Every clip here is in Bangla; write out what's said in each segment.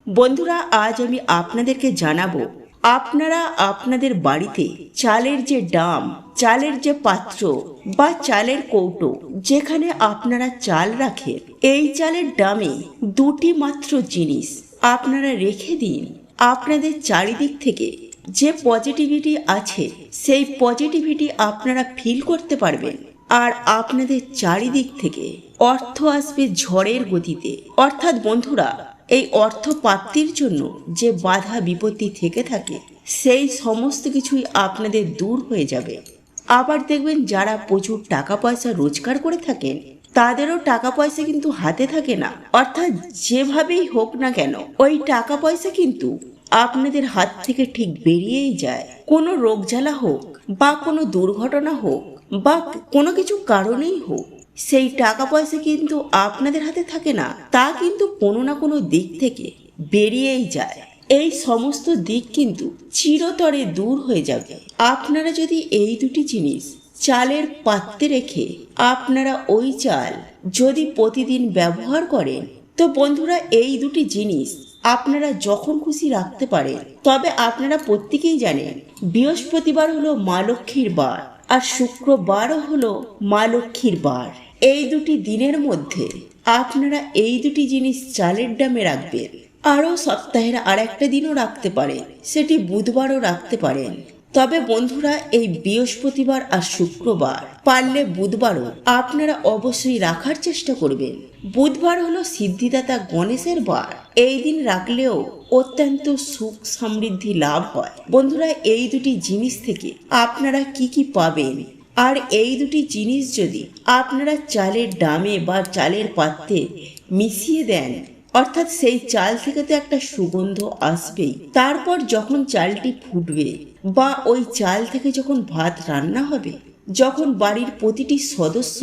বন্ধুরা, আজ আমি আপনাদেরকে জানাবো আপনারা আপনাদের বাড়িতে চালের যে ডাম, চালের যে পাত্র বা চালের কৌটো যেখানে আপনারা চাল রাখেন, এই চালের ডামে দুটি মাত্র জিনিস আপনারা রেখে দিন। আপনাদের চারিদিক থেকে যে পজিটিভিটি আছে সেই পজিটিভিটি আপনারা ফিল করতে পারবেন। আর আপনাদের চারিদিক থেকে অর্থ আসবে ঝড়ের গতিতে। অর্থাৎ বন্ধুরা, এই অর্থ প্রাপ্তির জন্য যে বাধা বিপত্তি থেকে থাকে সেই সমস্ত কিছুই আপনাদের দূর হয়ে যাবে। আবার দেখবেন যারা প্রচুর টাকা পয়সা রোজগার করে থাকেন তাদেরও টাকা পয়সা কিন্তু হাতে থাকে না। অর্থাৎ যেভাবেই হোক না কেন ওই টাকা পয়সা কিন্তু আপনাদের হাত থেকে ঠিক বেরিয়েই যায়। কোনো রোগ জ্বালা হোক বা কোনো দুর্ঘটনা হোক বা কোনো কিছু কারণেই হোক, সেই টাকা পয়সা কিন্তু আপনাদের হাতে থাকে না, তা কিন্তু কোনো না কোনো দিক থেকে বেরিয়েই যায়। এই সমস্ত দিক কিন্তু চিরতরে দূর হয়ে যাবে আপনারা যদি এই দুটি জিনিস চালের পাত্রে রেখে আপনারা ওই চাল যদি প্রতিদিন ব্যবহার করেন। তো বন্ধুরা, এই দুটি জিনিস আপনারা যখন খুশি রাখতে পারেন। তবে আপনারা প্রত্যেকেই জানেন বৃহস্পতিবার হলো মা লক্ষ্মীর বার আর শুক্রবারও হলো মা লক্ষ্মীর বার। এই দুটি দিনের মধ্যে আপনারা এই দুটি জিনিস চালের ডামে রাখবেন। আরও সপ্তাহের আর একটা দিনও রাখতে পারেন, সেটি বুধবারও রাখতে পারেন। তবে বন্ধুরা, এই বৃহস্পতিবার আর শুক্রবার, পারলে বুধবারও আপনারা অবশ্যই রাখার চেষ্টা করবেন। বুধবার হলো সিদ্ধিদাতা গণেশের বার। এই দিন রাখলেও অত্যন্ত সুখ সমৃদ্ধি লাভ হয়। বন্ধুরা, এই দুটি জিনিস থেকে আপনারা কি কি পাবেন, আর এই দুটি জিনিস যদি আপনারা চালের ডামে বা চালের পাত্রে মিশিয়ে দেন, অর্থাৎ সেই চাল থেকে তো একটা সুগন্ধ আসবেই। তারপর যখন চালটি ফুটবে বা ওই চাল থেকে যখন ভাত রান্না হবে, যখন বাড়ির প্রতিটি সদস্য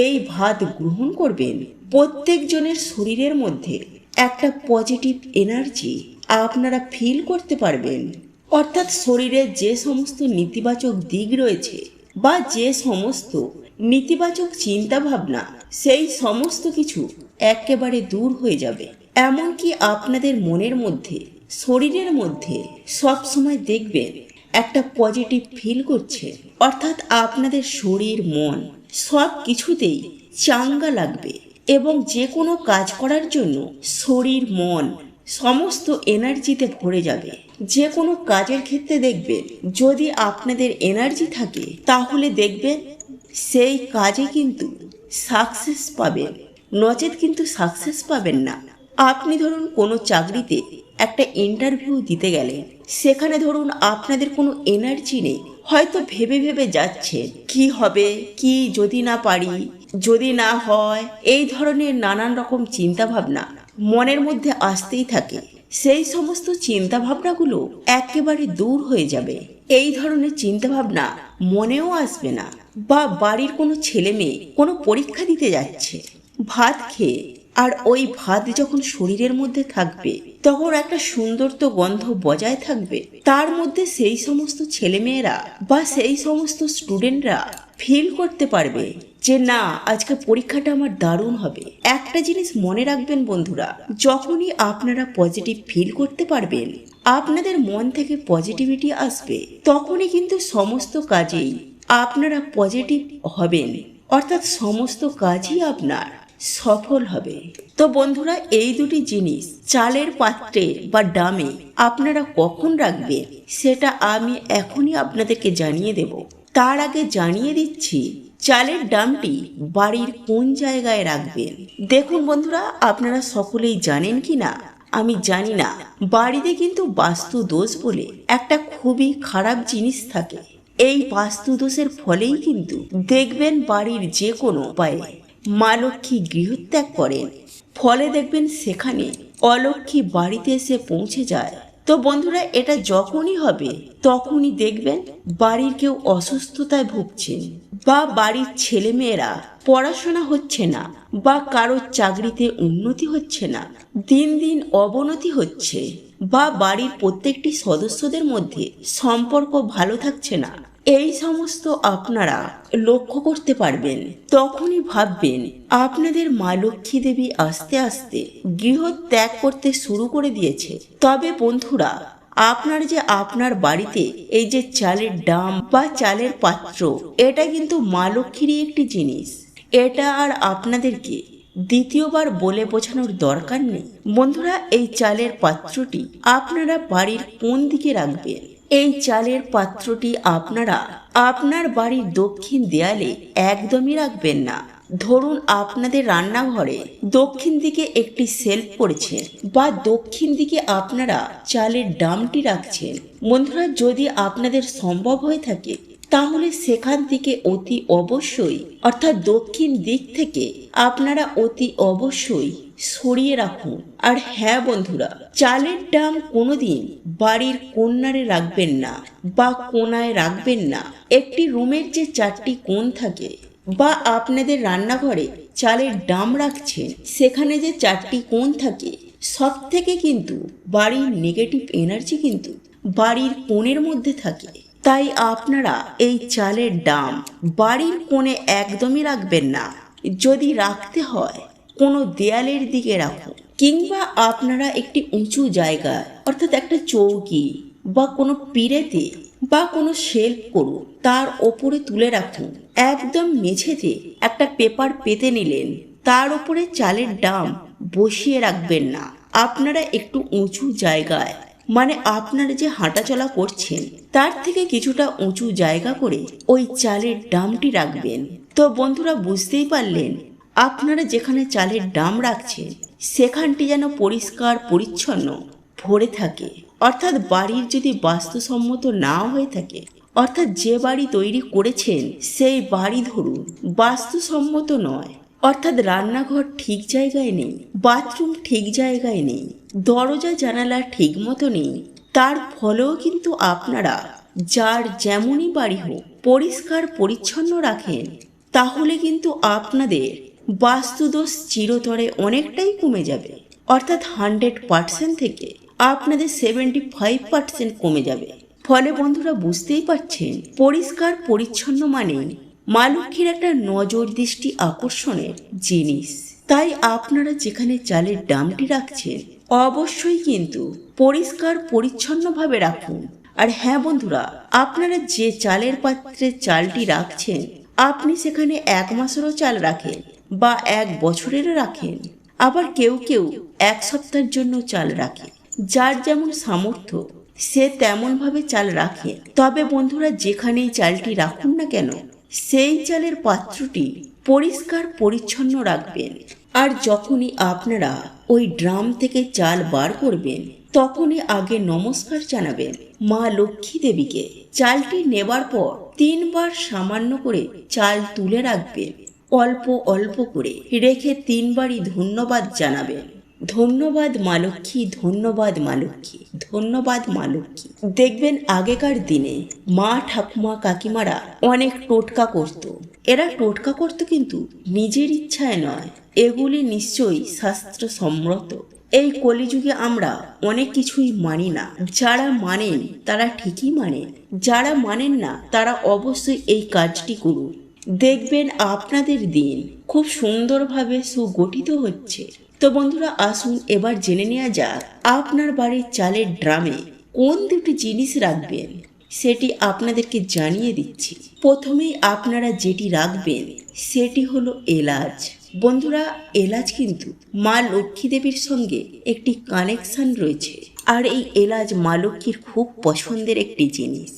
এই ভাত গ্রহণ করবেন, প্রত্যেকজনের শরীরের মধ্যে একটা পজিটিভ এনার্জি আপনারা ফিল করতে পারবেন। অর্থাৎ শরীরের যে সমস্ত নেতিবাচক দিক রয়েছে বা যে সমস্ত নেতিবাচক চিন্তা ভাবনা, সেই সমস্ত কিছু একেবারে দূর হয়ে যাবে। এমনকি আপনাদের মনের মধ্যে, শরীরের মধ্যে সব সময় দেখবেন একটা পজিটিভ ফিল করছে। অর্থাৎ আপনাদের শরীর মন সব কিছুতেই চাঙ্গা লাগবে এবং যে কোনো কাজ করার জন্য শরীর মন সমস্ত এনার্জিতে ভরে যাবে। যে কোনো কাজের ক্ষেত্রে দেখবেন যদি আপনাদের এনার্জি থাকে তাহলে দেখবেন সেই কাজে কিন্তু সাকসেস পাবেন, নচেত কিন্তু সাকসেস পাবেন না। আপনি ধরুন কোনো চাকরিতে একটা ইন্টারভিউ দিতে গেলেন, সেখানে ধরুন আপনাদের কোনো এনার্জি নেই, হয়তো ভেবে ভেবে যাচ্ছেন কি হবে, কি যদি না পারি, যদি না হয়, এই ধরনের নানান রকম চিন্তা ভাবনা মনের মধ্যে আসতেই থাকে। সেই সমস্ত চিন্তা ভাবনাগুলো একেবারে দূর হয়ে যাবে। এই ধরনের চিন্তা ভাবনা মনেও আসবে না। বা বাড়ির কোনো ছেলে মেয়ে কোনো পরীক্ষা দিতে যাচ্ছে, ভাত খেয়ে, আর ওই ভাত যখন শরীরের মধ্যে থাকবে তখন একটা সুন্দর তো গন্ধ বজায় থাকবে। তার মধ্যে সেই সমস্ত ছেলেমেয়েরা বা সেই সমস্ত স্টুডেন্টরা ফিল করতে পারবে যে না, আজকে পরীক্ষাটা আমার দারুণ হবে। একটা জিনিস মনে রাখবেন বন্ধুরা, যখনই আপনারা পজিটিভ ফিল করতে পারবেন, আপনাদের মন থেকে পজিটিভিটি আসবে, তখনই কিন্তু সমস্ত কাজেই আপনারা পজিটিভ হবেন। অর্থাৎ সমস্ত কাজই আপনার সফল হবে। তো বন্ধুরা, এই দুটি জিনিস চালের পাত্রে বা ডামে আপনারা কখন রাখবেন সেটা আমি এখনই আপনাদেরকে জানিয়ে দেব। তার আগে জানিয়ে দিচ্ছি চালের ডামটি বাড়ির কোন জায়গায় রাখবেন। দেখুন বন্ধুরা, আপনারা সকলেই জানেন কি না আমি জানি না, বাড়িতে কিন্তু বাস্তু দোষ বলে একটা খুবই খারাপ জিনিস থাকে। এই বাস্তু দোষের ফলেই কিন্তু দেখবেন বাড়ির যে কোনো উপায়ে মা লক্ষ্মী গৃহত্যাগ করেন, ফলে দেখবেন সেখানে অলক্ষ্মী বাড়িতে এসে পৌঁছে যায়। তো বন্ধুরা, এটা যখনই হবে তখনই দেখবেন বাড়ির কেউ অসুস্থতায় ভুগছেন, বা বাড়ির ছেলেমেয়েরা পড়াশোনা হচ্ছে না, বা কারোর চাকরিতে উন্নতি হচ্ছে না, দিন দিন অবনতি হচ্ছে, বা বাড়ির প্রত্যেকটি সদস্যদের মধ্যে সম্পর্ক ভালো থাকছে না। এই সমস্ত আপনারা লক্ষ্য করতে পারবেন। তখনই ভাববেন আপনাদের মা লক্ষ্মী দেবী আস্তে আস্তে গৃহ ত্যাগ করতে শুরু করে দিয়েছে। তবে বন্ধুরা, আপনার যে আপনার বাড়িতে এই যে চালের ডাম বা চালের পাত্র, এটা কিন্তু মা লক্ষ্মীরই একটি জিনিস। এটা আর আপনাদেরকে দ্বিতীয়বার বলে বোঝানোর দরকার নেই। বন্ধুরা, এই চালের পাত্রটি আপনারা বাড়ির কোন দিকে রাখবেন? এই চালের পাত্রটি আপনারা আপনার বাড়ির দক্ষিণ দেয়ালে একদমই রাখবেন না। ধরুন আপনাদের রান্নাঘরে দক্ষিণ দিকে একটি সেলফ পড়েছে বা দক্ষিণ দিকে আপনারা চালের ডামটি রাখছেন। বন্ধুরা, যদি আপনাদের সম্ভব হয়ে থাকে তাহলে সেখান থেকে অতি অবশ্যই অর্থাৎ দক্ষিণ দিক থেকে আপনারা অতি অবশ্যই সরিয়ে রাখুন। আর হ্যাঁ বন্ধুরা, চালের ডাম কোনোদিন বাড়ির কোণারে রাখবেন না বা কোণায় রাখবেন না। একটি রুমের যে 4টি কোণ থাকে বা আপনাদের রান্নাঘরে চালের ডাম রাখছেন, সেখানে যে 4টি কোণ থাকে, সব থেকে কিন্তু বাড়ির নেগেটিভ এনার্জি কিন্তু বাড়ির কোণের মধ্যে থাকে। তাই আপনারা এই চালের ডাম বাড়ির কোণে একদমই রাখবেন না। যদি রাখতে হয় কোনো দেয়ালের দিকে রাখুন, কিংবা আপনারা একটি উঁচু জায়গায় অর্থাৎ একটা চৌকি বা কোনো পিঁড়েতে বা কোনো শেলফ করুন, তার ওপরে তুলে রাখুন। একদম মেঝেতে একটা পেপার পেতে নিলেন, তার উপরে চালের ডাম বসিয়ে রাখবেন না। আপনারা একটু উঁচু জায়গায়, মানে আপনারা যে হাঁটাচলা করছেন তার থেকে কিছুটা উঁচু জায়গা করে ওই চালের ডামটি রাখবেন। তো বন্ধুরা, বুঝতেই পারলেন আপনারা যেখানে চালের ডাম রাখছেন সেখানটি যেন পরিষ্কার পরিচ্ছন্ন ভরে থাকে। অর্থাৎ বাড়ির যদি বাস্তুসম্মত না হয়ে থাকে, অর্থাৎ যে বাড়ি তৈরি করেছেন সেই বাড়ি ধরুন বাস্তুসম্মত নয়, অর্থাৎ রান্নাঘর ঠিক জায়গায় নেই, বাথরুম ঠিক জায়গায় নেই, দরজা জানালা ঠিক মতো নেই, তার ফলেও কিন্তু আপনারা যার যেমনই বাড়ি হোক পরিষ্কার পরিচ্ছন্ন রাখেন, তাহলে কিন্তু আপনাদের বাস্তুদোষ চিরতরে অনেকটাই কমে যাবে। অর্থাৎ 100% থেকে আপনাদের 75% কমে যাবে। ফলে বন্ধুরা, বুঝতেই পারছেন পরিষ্কার পরিচ্ছন্ন মানে মা লক্ষ্মীর একটা নজর দৃষ্টি আকর্ষণের জিনিস। তাই আপনারা যেখানে চালের ডামটি রাখছেন অবশ্যই কিন্তু পরিষ্কার পরিচ্ছন্নভাবে রাখুন। আর হ্যাঁ বন্ধুরা, আপনারা যে চালের পাত্রে চালটি রাখছেন, আপনি সেখানে 1 মাসেরও চাল রাখেন বা 1 বছরেরও রাখেন, আবার কেউ কেউ 1 সপ্তাহের জন্য চাল রাখে। যার যেমন সামর্থ্য সে তেমনভাবে চাল রাখে। তবে বন্ধুরা, যেখানেই চালটি রাখুন না কেন, সেই চালের পাত্রটি পরিষ্কার পরিচ্ছন্ন রাখবেন। আর যখনই আপনারা ওই ড্রাম থেকে চাল বার করবেন, তখনই আগে নমস্কার জানাবেন মা লক্ষ্মী দেবীকে। চালটি নেবার পর 3 বার সামান্য করে চাল তুলে রাখবেন, অল্প অল্প করে রেখে 3 বারই ধন্যবাদ জানাবেন। ধন্যবাদ মা লক্ষ্মী, ধন্যবাদ মা লক্ষ্মী, ধন্যবাদ মা লক্ষ্মী। দেখবেন আগেকার দিনে মা ঠাকুমা কাকিমারা অনেক টোটকা করত। এরা টোটকা করত কিন্তু নিজের ইচ্ছায় নয়, এগুলি নিশ্চয়ই শাস্ত্রসম্মত। এই কলিযুগে আমরা অনেক কিছুই মানি না। যারা মানেন তারা ঠিকই মানেন, যারা মানেন না তারা অবশ্যই এই কাজটি করুন। দেখবেন আপনাদের দিন খুব সুন্দরভাবে সুগঠিত হচ্ছে। তো বন্ধুরা, আসুন এবার জেনে নেওয়া যাক আপনার বাড়ির চালের ড্রামে কোন 2টি জিনিস রাখবেন, সেটি আপনাদেরকে জানিয়ে দিচ্ছি। প্রথমেই আপনারা যেটি রাখবেন সেটি হলো এলাচ। বন্ধুরা, এলাচ কিন্তু মা লক্ষ্মী দেবীর সঙ্গে একটি কানেকশন রয়েছে, আর এই এলাচ মা লক্ষ্মীর খুব পছন্দের একটি জিনিস।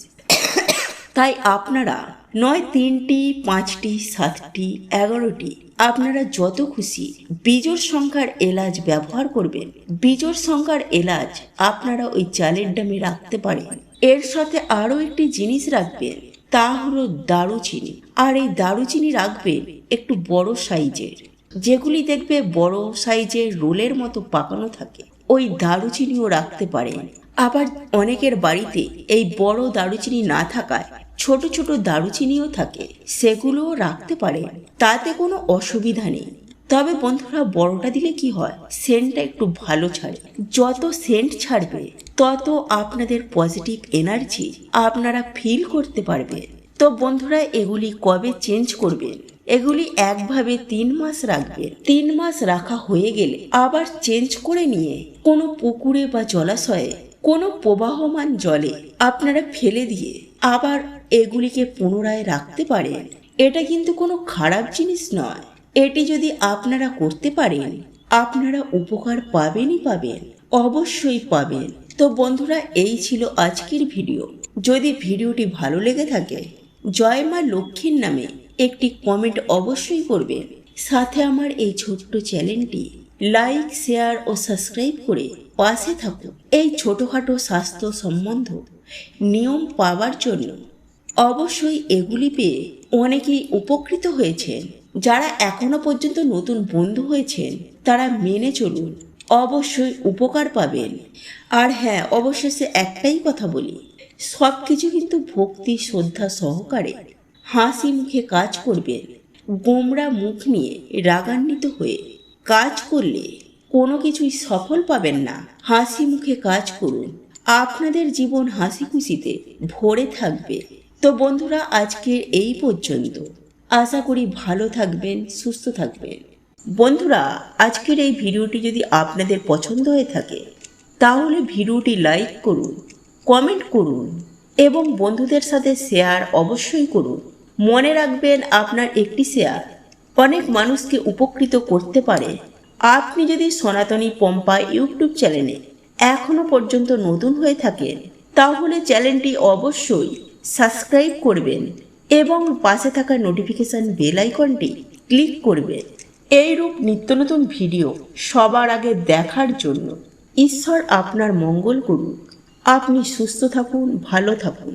তাই আপনারা নয় 3টি, 5টি, 7টি, 11টি, আপনারা যত খুশি বিজোড় সংখ্যার এলাচ ব্যবহার করবেন। বিজোড় সংখ্যার এলাচ আপনারা ওই চালের ডামে রাখতে পারেন। এর সাথে আরও একটি জিনিস রাখবেন, তা হলো দারুচিনি। আর এই দারুচিনি রাখবেন একটু বড় সাইজের, যেগুলি দেখবে বড় সাইজের রোলের মতো পাকানো থাকে, ওই দারুচিনিও রাখতে পারেন। আবার অনেকের বাড়িতে এই বড় দারুচিনি না থাকায় ছোট ছোট দারুচিনিও থাকে, সেগুলোও রাখতে পারেন, তাতে কোনো অসুবিধা নেই। তবে বন্ধুরা, বড়টা দিলে কি হয়, সেন্টটা একটু ভালো ছাড়ে। যত সেন্ট ছাড়বে তত আপনাদের পজিটিভ এনার্জি আপনারা ফিল করতে পারবেন। তো বন্ধুরা এগুলি কবে চেঞ্জ করবেন? এগুলি একভাবে 3 মাস রাখবেন। 3 মাস রাখা হয়ে গেলে আবার চেঞ্জ করে নিয়ে কোনো পুকুরে বা জলাশয়ে কোনো প্রবাহমান জলে আপনারা ফেলে দিয়ে আবার এগুলিকে পুনরায় রাখতে পারেন। এটা কিন্তু কোনো খারাপ জিনিস নয়। এটি যদি আপনারা করতে পারেন আপনারা উপকার পাবেনই পাবেন, অবশ্যই পাবেন। তো বন্ধুরা এই ছিল আজকের ভিডিও। যদি ভিডিওটি ভালো লেগে থাকে জয় মা লক্ষ্মীর নামে একটি কমেন্ট অবশ্যই করবেন। সাথে আমার এই ছোট্ট চ্যানেলটি লাইক, শেয়ার ও সাবস্ক্রাইব করে পাশে থাকুন। এই ছোটোখাটো স্বাস্থ্য সম্বন্ধ নিয়ম পাওয়ার জন্য অবশ্যই এগুলি পেয়ে অনেকেই উপকৃত হয়েছেন। যারা এখনো পর্যন্ত নতুন বন্ধু হয়েছেন তারা মেনে চলুন, অবশ্যই উপকার পাবেন। আর হ্যাঁ, অবশেষে একটাই কথা বলি, সব কিছু কিন্তু ভক্তি শ্রদ্ধা সহকারে হাসি মুখে কাজ করবেন। গোমরা মুখ নিয়ে রাগান্বিত হয়ে কাজ করলে কোনো কিছুই সফল পাবেন না। হাসি মুখে কাজ করুন, আপনাদের জীবন হাসি খুশিতে ভরে থাকবে। তো বন্ধুরা আজকের এই পর্যন্ত। আশা করি ভালো থাকবেন, সুস্থ থাকবেন। বন্ধুরা আজকের এই ভিডিওটি যদি আপনাদের পছন্দ হয়ে থাকে তাহলে ভিডিওটি লাইক করুন, কমেন্ট করুন এবং বন্ধুদের সাথে শেয়ার অবশ্যই করুন। মনে রাখবেন আপনার একটি শেয়ার অনেক মানুষকে উপকৃত করতে পারে। আপনি যদি সনাতনী পম্পা ইউটিউব চ্যানেলে এখনো পর্যন্ত নতুন হয়ে থাকেন তাহলে চ্যানেলটি অবশ্যই সাবস্ক্রাইব করবেন এবং পাশে থাকা নোটিফিকেশন বেল আইকনটি ক্লিক করবেন। এইরূপ নিত্য নতুন ভিডিও সবার আগে দেখার জন্য ঈশ্বর আপনার মঙ্গল করুন। আপনি সুস্থ থাকুন, ভালো থাকুন।